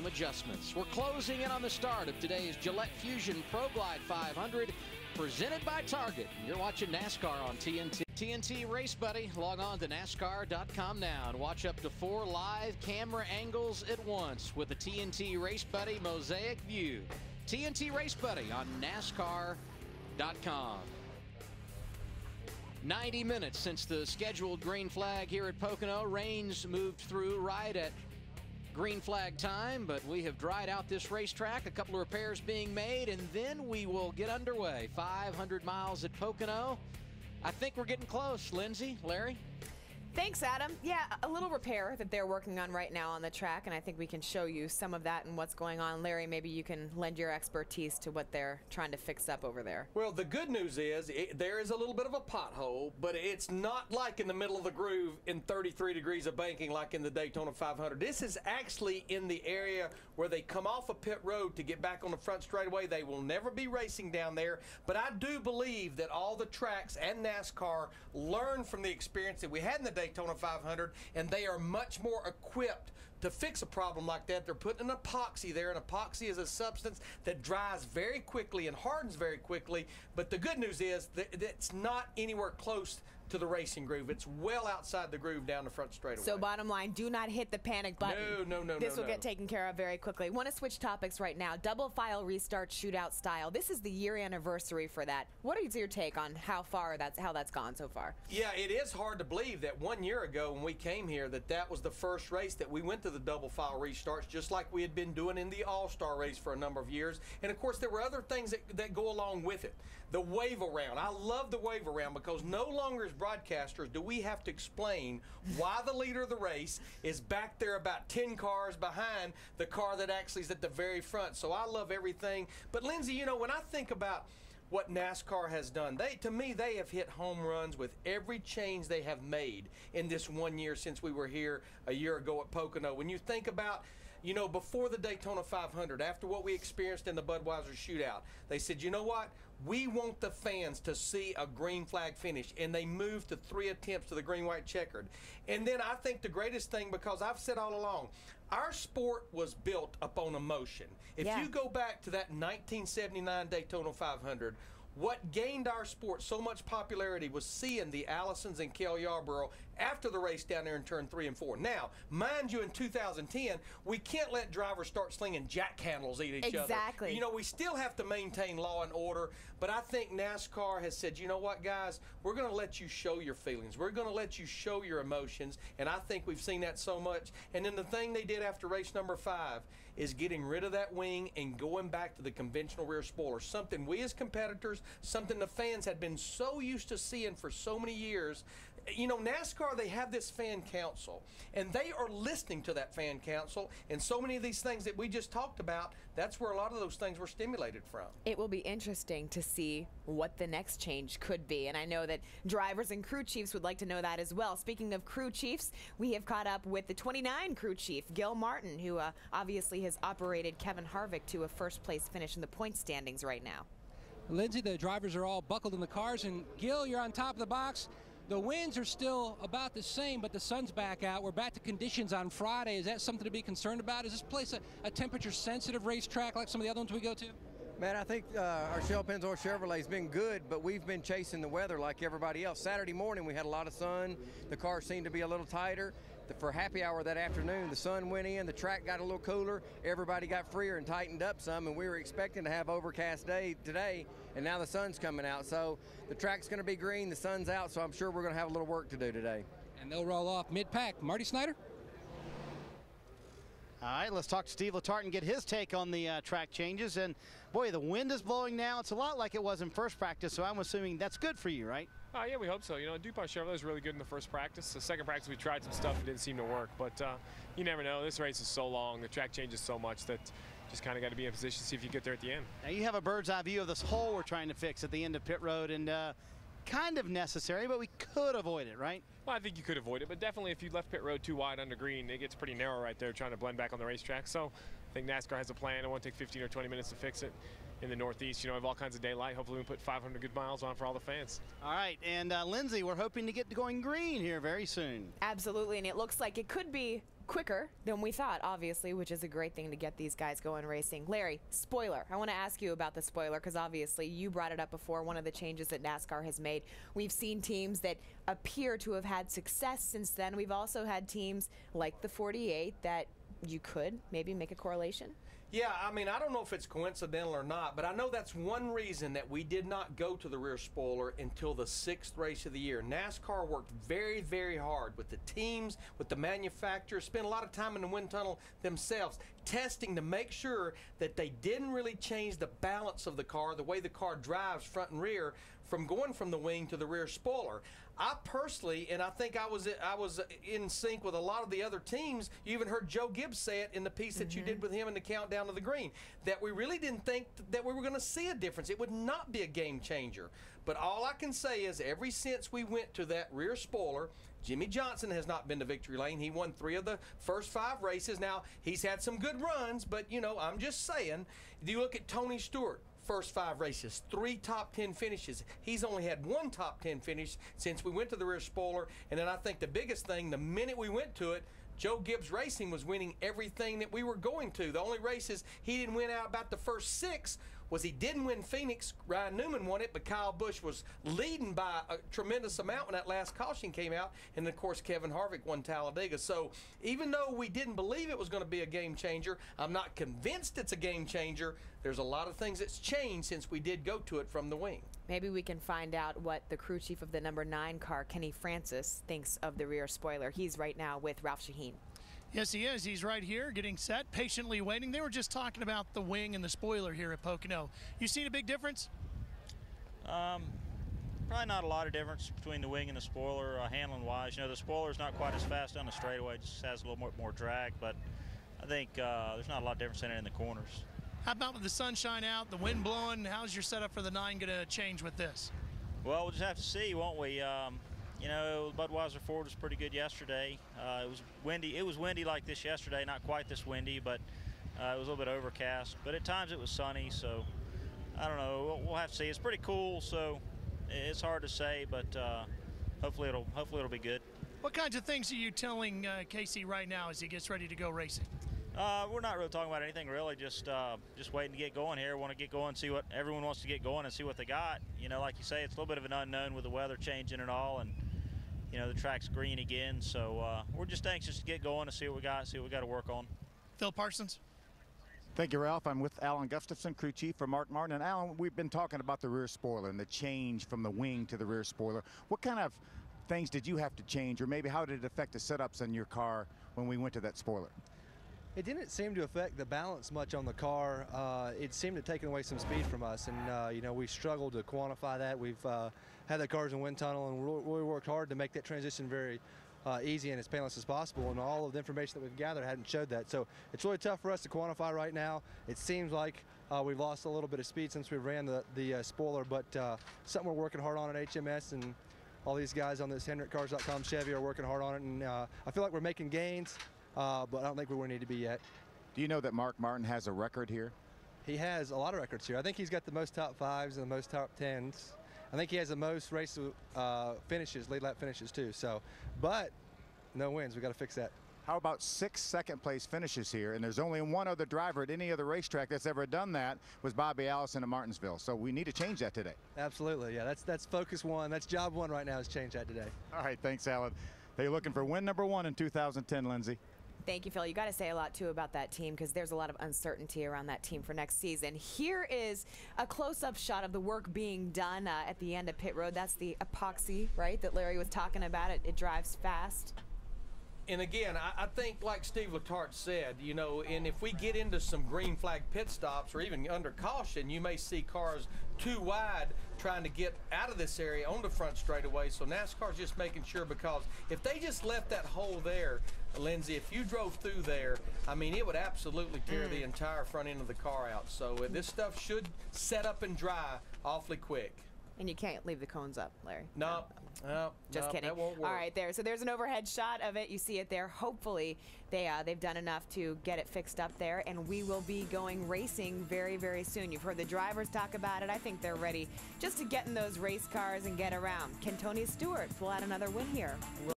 some adjustments. We're closing in on the start of today's Gillette Fusion ProGlide 500, presented by Target. You're watching NASCAR on TNT. TNT Race Buddy. Log on to NASCAR.com now and watch up to 4 live camera angles at once with the TNT Race Buddy Mosaic View. TNT Race Buddy on NASCAR.com. 90 minutes since the scheduled green flag here at Pocono. Rains moved through right at green flag time, but we have dried out this racetrack. A couple of repairs being made, and then we will get underway. 500 miles at Pocono. I think we're getting close. Lindsay, Larry? Thanks, Adam. Yeah, a little repair that they're working on right now on the track, and I think we can show you some of that and what's going on. Larry, maybe you can lend your expertise to what they're trying to fix up over there. Well, the good news is there is a little bit of a pothole, but it's not like in the middle of the groove in 33 degrees of banking like in the Daytona 500. This is actually in the area where they come off a pit road to get back on the front straightaway. They will never be racing down there, but I do believe that all the tracks and NASCAR learned from the experience that we had in the Daytona 500, and they are much more equipped to fix a problem like that. They're putting an epoxy there, and epoxy is a substance that dries very quickly and hardens very quickly. But the good news is that it's not anywhere close to the racing groove. It's well outside the groove down the front straightaway. So bottom line, do not hit the panic button. No. This will get taken care of very quickly. Want to switch topics right now. Double file restart shootout style. This is the year anniversary for that. What is your take on how that's gone so far? Yeah, it is hard to believe that 1 year ago when we came here that was the first race that we went to the double file restarts, just like we had been doing in the All-Star race for a number of years. And of course there were other things that go along with it. The wave around. I love the wave around because no longer as broadcasters do we have to explain why the leader of the race is back there about 10 cars behind the car that actually is at the very front. So I love everything. But Lindsay, you know, when I think about what NASCAR has done, to me, they have hit home runs with every change they have made in this 1 year since we were here a year ago at Pocono. When you think about, you know, before the Daytona 500, after what we experienced in the Budweiser shootout, they said, you know what? We want the fans to see a green flag finish, and they moved to 3 attempts to the green-white checkered. And then I think the greatest thing, because I've said all along, our sport was built upon emotion. If you go back to that 1979 Daytona 500, what gained our sport so much popularity was seeing the Allisons and Cale Yarborough after the race down there in turn 3 and 4. Now, mind you, in 2010, we can't let drivers start slinging jack handles at each other. Exactly. You know, we still have to maintain law and order, but I think NASCAR has said, you know what, guys, we're going to let you show your feelings. We're going to let you show your emotions, and I think we've seen that so much. And then the thing they did after race number 5 is getting rid of that wing and going back to the conventional rear spoiler, something we as competitors, something the fans had been so used to seeing for so many years. You know, NASCAR, they have this fan council, and they are listening to that fan council, and so many of these things that we just talked about, that's where a lot of those things were stimulated from. It will be interesting to see what the next change could be, and I know that drivers and crew chiefs would like to know that as well. Speaking of crew chiefs, we have caught up with the 29 crew chief, Gil Martin, who obviously has operated Kevin Harvick to a first-place finish in the point standings right now. Lindsay, the drivers are all buckled in the cars, and Gil, you're on top of the box. The winds are still about the same, but the sun's back out. We're back to conditions on Friday. Is that something to be concerned about? Is this place a temperature-sensitive racetrack like some of the other ones we go to? Man, I think our Shell Pennzoil Chevrolet's been good, but we've been chasing the weather like everybody else. Saturday morning, we had a lot of sun. The car seemed to be a little tighter. For happy hour that afternoon, the sun went in, the track got a little cooler, everybody got freer and tightened up some, and we were expecting to have overcast day today, and now the sun's coming out. So the track's going to be green, the sun's out, so I'm sure we're going to have a little work to do today. And they'll roll off mid-pack. Marty Snyder? All right, let's talk to Steve Letarte and get his take on the track changes. And boy, the wind is blowing now. It's a lot like it was in first practice, so I'm assuming that's good for you, right? Yeah, we hope so. You know, DuPont Chevrolet is really good in the first practice. The second practice, we tried some stuff that didn't seem to work. But you never know. This race is so long. The track changes so much that just kind of got to be in position to see if you get there at the end. Now, you have a bird's eye view of this hole we're trying to fix at the end of pit road. And kind of necessary, but we could avoid it, right? Well, I think you could avoid it, but definitely if you left pit road too wide under green, it gets pretty narrow right there trying to blend back on the racetrack. So I think NASCAR has a plan. It won't take 15 or 20 minutes to fix it. In the Northeast, you know, we have all kinds of daylight. Hopefully we can put 500 good miles on for all the fans. All right, and Lindsay, we're hoping to get going green here very soon. Absolutely, and it looks like it could be quicker than we thought, obviously, which is a great thing to get these guys going racing. Larry, spoiler. I want to ask you about the spoiler because obviously you brought it up before, one of the changes that NASCAR has made. We've seen teams that appear to have had success since then. We've also had teams like the 48 that you could maybe make a correlation. Yeah, I mean, I don't know if it's coincidental or not, but I know that's one reason that we did not go to the rear spoiler until the 6th race of the year. NASCAR worked very, very hard with the teams, with the manufacturers, spent a lot of time in the wind tunnel themselves, testing to make sure that they didn't really change the balance of the car, the way the car drives front and rear, from going from the wing to the rear spoiler. I personally, and I think I was in sync with a lot of the other teams. You even heard Joe Gibbs say it in the piece that you did with him in the countdown to the green, that we really didn't think that we were going to see a difference. It would not be a game changer. But all I can say is ever since we went to that rear spoiler, Jimmy Johnson has not been to victory lane. He won 3 of the first 5 races. Now, he's had some good runs, but, you know, I'm just saying, you look at Tony Stewart. First 5 races, 3 top 10 finishes. He's only had 1 top 10 finish since we went to the rear spoiler. And then I think the biggest thing, the minute we went to it, Joe Gibbs Racing was winning everything that we were going to. The only races he didn't win out about the first 6 was he didn't win Phoenix. Ryan Newman won it, but Kyle Busch was leading by a tremendous amount when that last caution came out. And, of course, Kevin Harvick won Talladega. So even though we didn't believe it was going to be a game changer, I'm not convinced it's a game changer. There's a lot of things that's changed since we did go to it from the wing. Maybe we can find out what the crew chief of the number 9 car, Kenny Francis, thinks of the rear spoiler. He's right now with Ralph Shaheen. Yes, he is. He's right here getting set, patiently waiting. They were just talking about the wing and the spoiler here at Pocono. You seen a big difference? Probably not a lot of difference between the wing and the spoiler handling-wise. You know, the spoiler's not quite as fast on the straightaway. It just has a little more drag, but I think there's not a lot of difference in it in the corners. How about with the sunshine out, the wind blowing? How's your setup for the 9 going to change with this? Well, we'll just have to see, won't we? You know, Budweiser Ford was pretty good yesterday. It was windy. It was windy like this yesterday, not quite this windy, but it was a little bit overcast. But at times it was sunny, so I don't know. We'll have to see. It's pretty cool, so it's hard to say, but hopefully it'll be good. What kinds of things are you telling Casey right now as he gets ready to go racing? We're not really talking about anything really. Just waiting to get going here. Want to get going, see what everyone wants to get going, and see what they got. You know, like you say, it's a little bit of an unknown with the weather changing and all, and you know, the track's green again, so we're just anxious to get going and see what we got to work on. Phil Parsons. Thank you, Ralph. I'm with Alan Gustafson, crew chief for Mark Martin. And Alan, we've been talking about the rear spoiler and the change from the wing to the rear spoiler. What kind of things did you have to change, or maybe how did it affect the setups in your car when we went to that spoiler? It didn't seem to affect the balance much on the car. It seemed to take away some speed from us, and you know, we struggled to quantify that. We've had the cars in wind tunnel, and we worked hard to make that transition very easy and as painless as possible, and all of the information that we've gathered hadn't showed that. So it's really tough for us to quantify right now. It seems like we've lost a little bit of speed since we ran the spoiler, but something we're working hard on at HMS, and all these guys on this HendrickCars.com Chevy are working hard on it, and I feel like we're making gains. But I don't think we're where we need to be yet. Do you know that Mark Martin has a record here? He has a lot of records here. I think he's got the most top 5s and the most top 10s. I think he has the most race finishes, lead lap finishes too. So, but no wins. We got to fix that. How about 6 second-place finishes here? And there's only one other driver at any other racetrack that's ever done that, was Bobby Allison at Martinsville. So we need to change that today. Absolutely. Yeah, that's focus 1. That's job 1 right now, is change that today. All right, thanks, Alan. They're looking for win number 1 in 2010, Lindsay. Thank you, Phil. You got to say a lot, too, about that team because there's a lot of uncertainty around that team for next season. Here is a close-up shot of the work being done at the end of pit road. That's the epoxy, right, that Larry was talking about. It drives fast. And again, I think like Steve Letarte said, you know, and if we get into some green flag pit stops or even under caution, you may see cars too wide trying to get out of this area on the front straightaway. So NASCAR's just making sure, because if they just left that hole there, Lindsay, if you drove through there, I mean, it would absolutely tear the entire front end of the car out. So this stuff should set up and dry awfully quick. And you can't leave the cones up, Larry. No. Just kidding. That won't work. All right, there. So there's an overhead shot of it. You see it there. Hopefully, they've done enough to get it fixed up there, and we will be going racing very, very soon. You've heard the drivers talk about it. I think they're ready just to get in those race cars and get around. Can Tony Stewart pull out another win here?